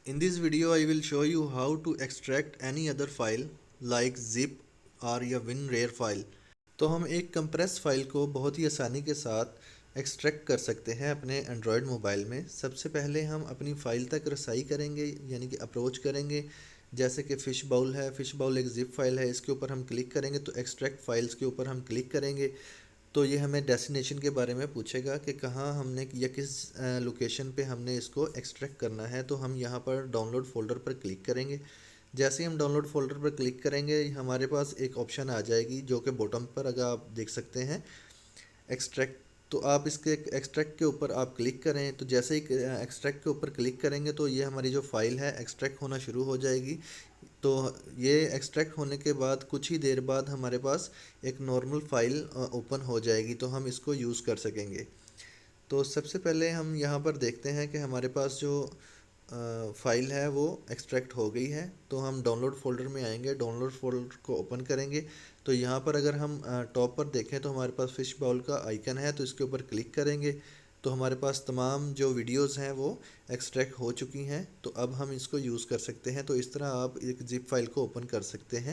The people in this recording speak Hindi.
In this video, I will show you how to extract any other file like zip or या WinRAR फाइल। तो हम एक कंप्रेस फाइल को बहुत ही आसानी के साथ एक्सट्रैक्ट कर सकते हैं अपने एंड्रॉयड मोबाइल में। सबसे पहले हम अपनी फ़ाइल तक रसाई करेंगे, यानी कि अप्रोच करेंगे। जैसे कि फ़िश बाउल है, फ़िश बाउल एक ज़िप फाइल है, इसके ऊपर हम क्लिक करेंगे तो एक्सट्रैक्ट फाइल्स के ऊपर हम क्लिक करेंगे तो ये हमें डेस्टिनेशन के बारे में पूछेगा कि कहाँ हमने या किस लोकेशन पे हमने इसको एक्सट्रैक्ट करना है। तो हम यहाँ पर डाउनलोड फ़ोल्डर पर क्लिक करेंगे। जैसे ही हम डाउनलोड फ़ोल्डर पर क्लिक करेंगे हमारे पास एक ऑप्शन आ जाएगी जो कि बॉटम पर अगर आप देख सकते हैं एक्सट्रैक्ट। तो आप इसके एक्सट्रैक्ट के ऊपर आप क्लिक करें तो जैसे ही एक्सट्रैक्ट के ऊपर क्लिक करेंगे तो ये हमारी जो फ़ाइल है एक्सट्रैक्ट होना शुरू हो जाएगी। तो ये एक्सट्रैक्ट होने के बाद कुछ ही देर बाद हमारे पास एक नॉर्मल फ़ाइल ओपन हो जाएगी, तो हम इसको यूज़ कर सकेंगे। तो सबसे पहले हम यहाँ पर देखते हैं कि हमारे पास जो फ़ाइल है वो एक्सट्रैक्ट हो गई है। तो हम डाउनलोड फ़ोल्डर में आएंगे, डाउनलोड फ़ोल्डर को ओपन करेंगे। तो यहाँ पर अगर हम टॉप पर देखें तो हमारे पास फ़िश बाउल का आइकन है, तो इसके ऊपर क्लिक करेंगे तो हमारे पास तमाम जो वीडियोस हैं वो एक्सट्रैक्ट हो चुकी हैं। तो अब हम इसको यूज़ कर सकते हैं। तो इस तरह आप एक ज़िप फाइल को ओपन कर सकते हैं।